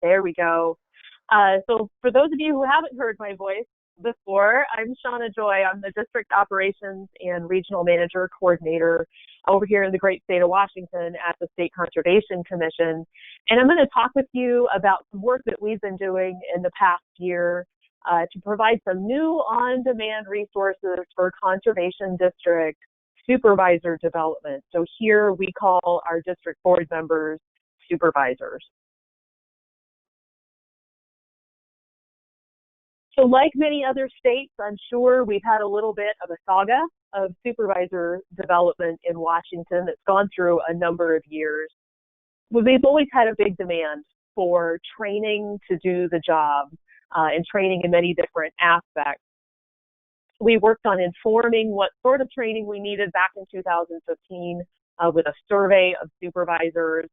There we go. So for those of you who haven't heard my voice before, I'm Shauna Joy. I'm the District Operations and Regional Manager Coordinator over here in the great state of Washington at the State Conservation Commission. And I'm going to talk with you about some work that we've been doing in the past year to provide some new on-demand resources for Conservation District Supervisor Development. So here we call our district board members supervisors. So like many other states, I'm sure we've had a little bit of a saga of supervisor development in Washington that's gone through a number of years. We've always had a big demand for training to do the job and training in many different aspects. We worked on informing what sort of training we needed back in 2015 with a survey of supervisors.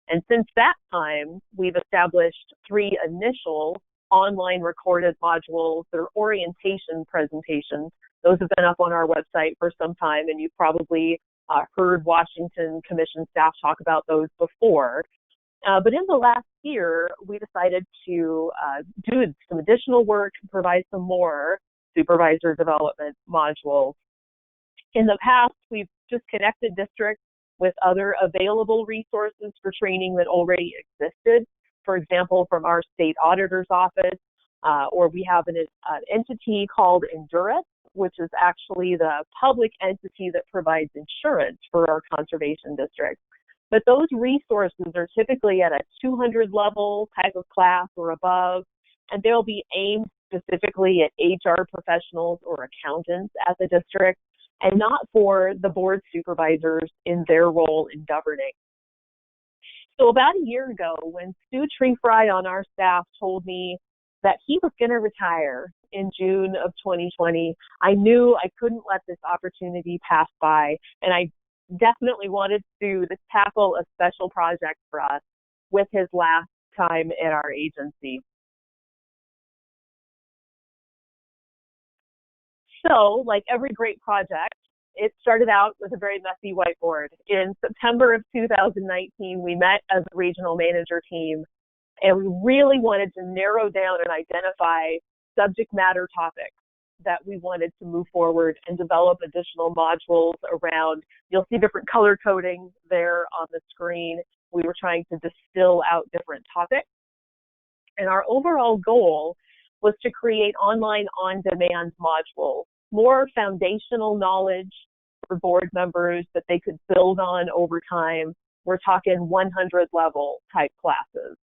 And since that time, we've established 3 initial online recorded modules. They're orientation presentations. Those have been up on our website for some time, and you've probably heard Washington Commission staff talk about those before. But in the last year, we decided to do some additional work and provide some more supervisor development modules. In the past, we've just connected districts with other available resources for training that already existed. For example, from our state auditor's office, or we have an entity called Endurance, which is actually the public entity that provides insurance for our conservation districts. But those resources are typically at a 200 level type of class or above, and they'll be aimed specifically at HR professionals or accountants at the district, and not for the board supervisors in their role in governing. So about a year ago, when Stu Treefry on our staff told me that he was going to retire in June of 2020, I knew I couldn't let this opportunity pass by, and I definitely wanted Stu to tackle a special project for us with his last time at our agency. So, like every great project, it started out with a very messy whiteboard. In September of 2019, we met as a regional manager team, and we really wanted to narrow down and identify subject matter topics that we wanted to move forward and develop additional modules around. You'll see different color coding there on the screen. We were trying to distill out different topics. And our overall goal was to create online on-demand modules, more foundational knowledge for board members that they could build on over time. We're talking 100 level type classes.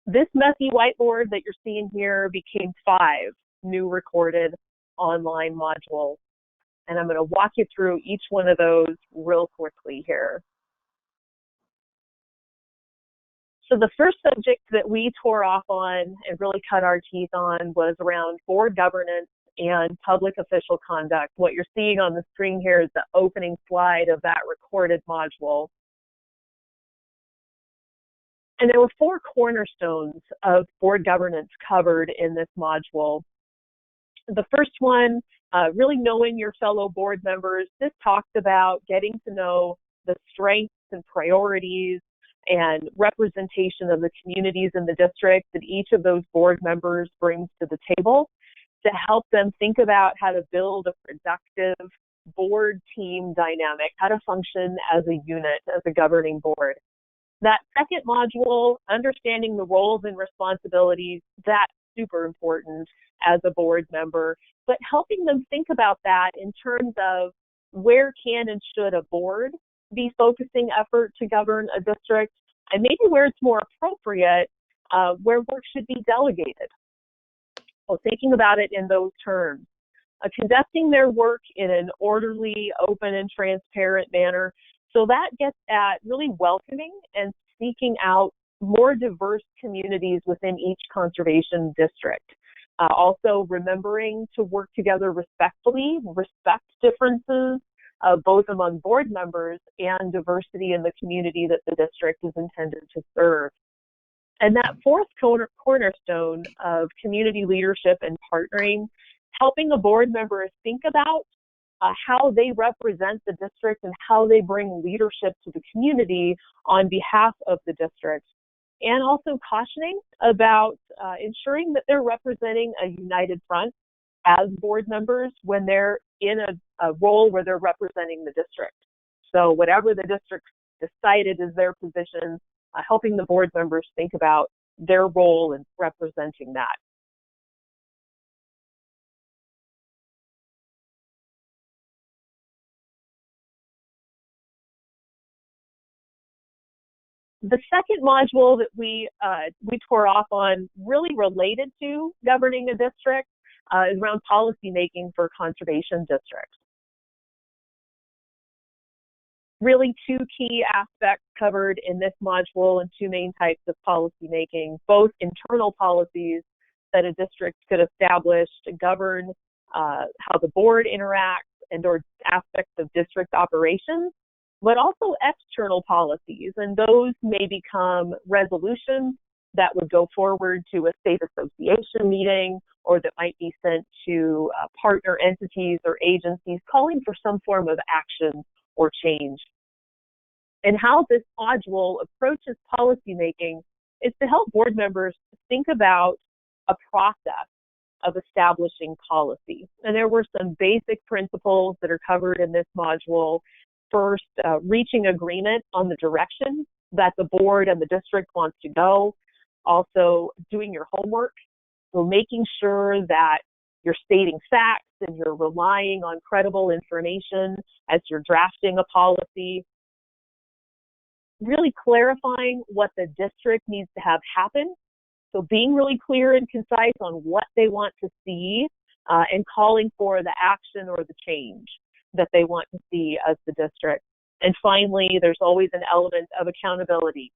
This messy whiteboard that you're seeing here became 5 new recorded online modules. And I'm going to walk you through each one of those real quickly here. So the first subject that we tore off on and really cut our teeth on was around board governance and public official conduct. What you're seeing on the screen here is the opening slide of that recorded module. And there were 4 cornerstones of board governance covered in this module. The first one, really knowing your fellow board members. This talks about getting to know the strengths and priorities and representation of the communities in the district that each of those board members brings to the table to help them think about how to build a productive board team dynamic, how to function as a unit, as a governing board. That second module, understanding the roles and responsibilities, that's super important as a board member, but helping them think about that in terms of where can and should a board be focusing effort to govern a district, and maybe where it's more appropriate, where work should be delegated. So thinking about it in those terms, conducting their work in an orderly, open, and transparent manner. So that gets at really welcoming and seeking out more diverse communities within each conservation district. Also remembering to work together respectfully, respect differences, both among board members and diversity in the community that the district is intended to serve. And that fourth cornerstone of community leadership and partnering, helping a board member think about how they represent the district and how they bring leadership to the community on behalf of the district. and also cautioning about ensuring that they're representing a united front as board members when they're in a role where they're representing the district. So whatever the district decided is their position, helping the board members think about their role in representing that. The second module that we tore off on, really related to governing a district, is around policy making for conservation districts. Really two key aspects covered in this module and two main types of policy making, both internal policies that a district could establish to govern how the board interacts and or aspects of district operations, but also external policies. And those may become resolutions that would go forward to a state association meeting, or that might be sent to partner entities or agencies calling for some form of action or change. And how this module approaches policymaking is to help board members think about a process of establishing policy. And there were some basic principles that are covered in this module. First, reaching agreement on the direction that the board and the district wants to go. Also, doing your homework. So making sure that you're stating facts and you're relying on credible information as you're drafting a policy. Really clarifying what the district needs to have happen. So being really clear and concise on what they want to see and calling for the action or the change that they want to see as the district. And finally, there's always an element of accountability.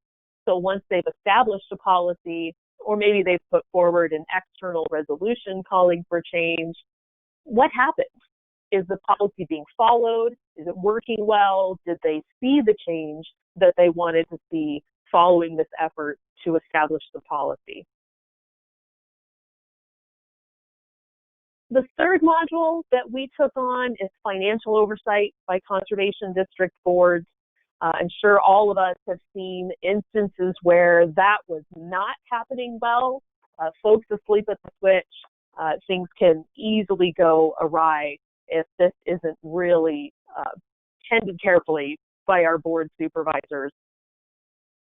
So once they've established a policy, or maybe they've put forward an external resolution calling for change, what happens? Is the policy being followed? Is it working well? Did they see the change that they wanted to see following this effort to establish the policy? The third module that we took on is financial oversight by conservation district boards. I'm sure all of us have seen instances where that was not happening well. Folks asleep at the switch, things can easily go awry if this isn't really tended carefully by our board supervisors.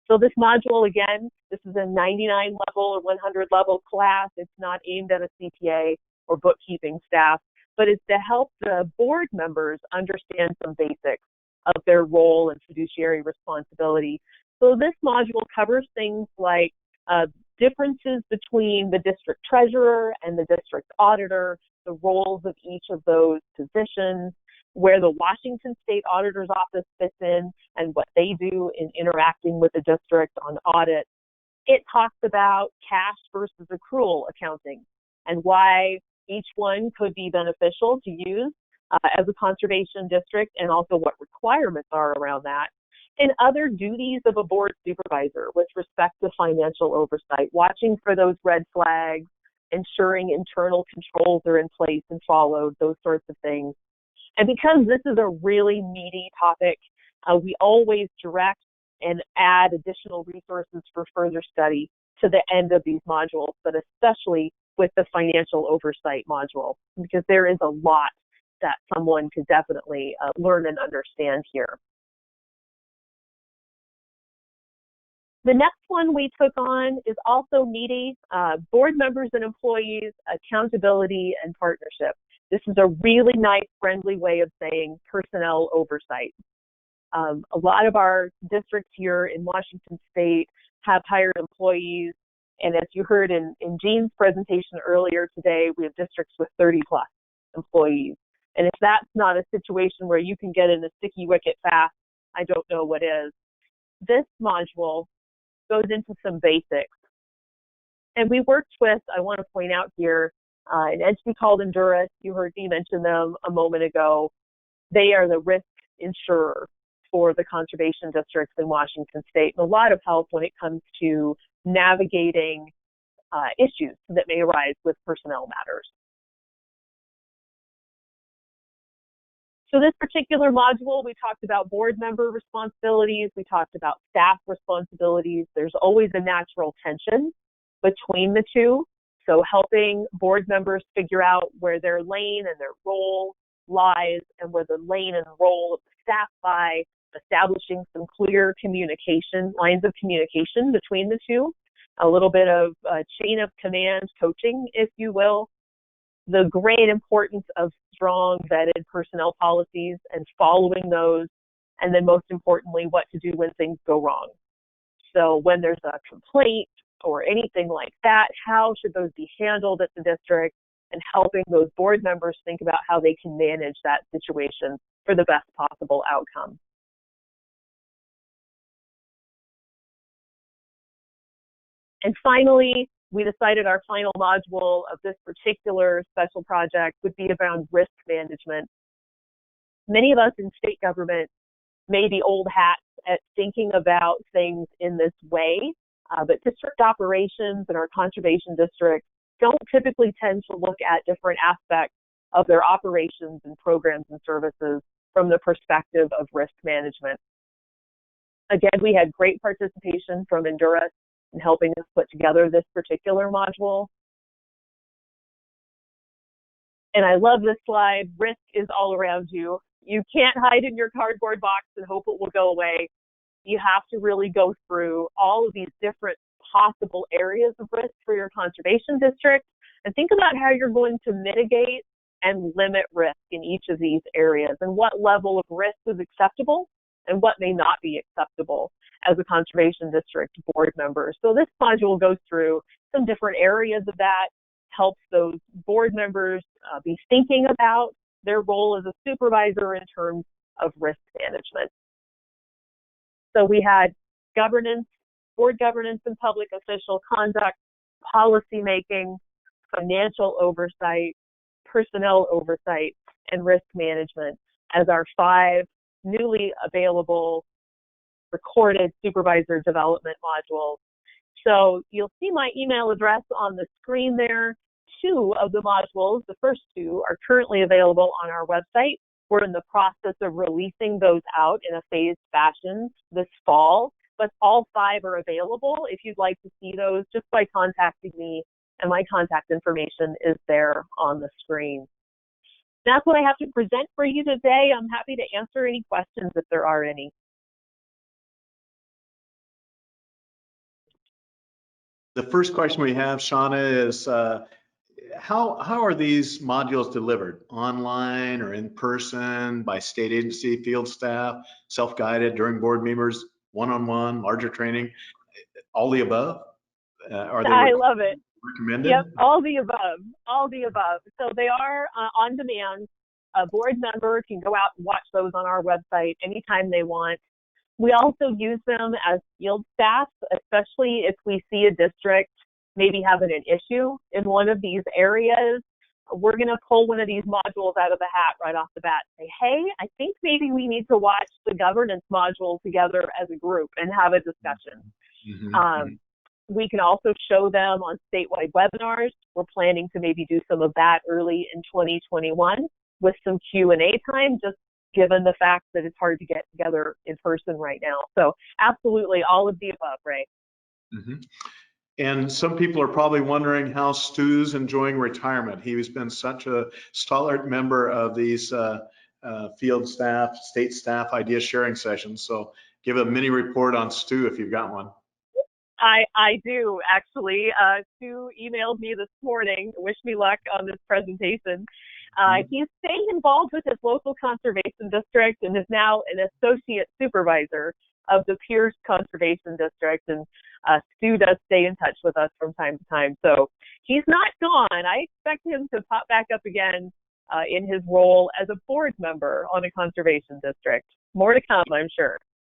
So this module, again, this is a 99 level or 100 level class. It's not aimed at a CPA or bookkeeping staff, but it's to help the board members understand some basics of their role and fiduciary responsibility. So this module covers things like differences between the district treasurer and the district auditor, the roles of each of those positions, where the Washington State Auditor's Office fits in and what they do in interacting with the district on audit. It talks about cash versus accrual accounting and why each one could be beneficial to use as a conservation district, and also what requirements are around that, and other duties of a board supervisor with respect to financial oversight, watching for those red flags, ensuring internal controls are in place and followed, those sorts of things. And because this is a really meaty topic, we always direct and add additional resources for further study to the end of these modules, but especially with the financial oversight module, because there is a lot that someone could definitely learn and understand here. The next one we took on is also meaty, board members and employees, accountability and partnership. This is a really nice, friendly way of saying personnel oversight. A lot of our districts here in Washington State have hired employees, and as you heard in Jean's presentation earlier today, we have districts with 30 plus employees. And if that's not a situation where you can get in a sticky wicket fast, I don't know what is. This module goes into some basics. And we worked with, I want to point out here, an entity called Endurus. You heard me mention them a moment ago. They are the risk insurer for the conservation districts in Washington State, and a lot of help when it comes to navigating issues that may arise with personnel matters. So this particular module, we talked about board member responsibilities, we talked about staff responsibilities. There's always a natural tension between the two. So helping board members figure out where their lane and their role lies and where the lane and role of the staff lie, establishing some clear communication, lines of communication between the two, a little bit of chain of command coaching, if you will. The great importance of strong vetted personnel policies and following those, and then most importantly, what to do when things go wrong. So when there's a complaint or anything like that, how should those be handled at the district, and helping those board members think about how they can manage that situation for the best possible outcome. And finally, we decided our final module of this particular special project would be around risk management. Many of us in state government may be old hats at thinking about things in this way, but district operations in our conservation district don't typically tend to look at different aspects of their operations and programs and services from the perspective of risk management. Again, we had great participation from Endurus in helping us put together this particular module. And I love this slide. Risk is all around you. You can't hide in your cardboard box and hope it will go away. You have to really go through all of these different possible areas of risk for your conservation district and think about how you're going to mitigate and limit risk in each of these areas and what level of risk is acceptable and what may not be acceptable as a conservation district board member. So this module goes through some different areas of that, helps those board members be thinking about their role as a supervisor in terms of risk management. So we had governance, board governance and public official conduct, policy making, financial oversight, personnel oversight, and risk management as our 5 newly available recorded supervisor development modules. So you'll see my email address on the screen there. 2 of the modules, the first 2, are currently available on our website. We're in the process of releasing those out in a phased fashion this fall, but all 5 are available. If you'd like to see those, just by contacting me, and my contact information is there on the screen. That's what I have to present for you today. I'm happy to answer any questions if there are any. The first question we have, Shauna, is how are these modules delivered? Online or in person, by state agency, field staff, self-guided, during board members, one-on-one, larger training, all the above? Are they I love it. Recommended? Yep, all the above, all the above. So they are on demand. A board member can go out and watch those on our website anytime they want. We also use them as field staff, especially if we see a district maybe having an issue in one of these areas. We're going to pull one of these modules out of the hat right off the bat and say, hey, I think maybe we need to watch the governance module together as a group and have a discussion. Mm-hmm. We can also show them on statewide webinars. We're planning to maybe do some of that early in 2021 with some Q&A time, just given the fact that it's hard to get together in person right now. So absolutely all of the above, Ray. Mm-hmm. And some people are probably wondering how Stu's enjoying retirement. He's been such a stalwart member of these field staff, state staff idea sharing sessions. So give a mini report on Stu if you've got one. I do, actually. Stu emailed me this morning, wish me luck on this presentation. He's staying involved with his local conservation district and is now an associate supervisor of the Pierce Conservation District. And Stu does stay in touch with us from time to time. So he's not gone. I expect him to pop back up again in his role as a board member on a conservation district. More to come, I'm sure.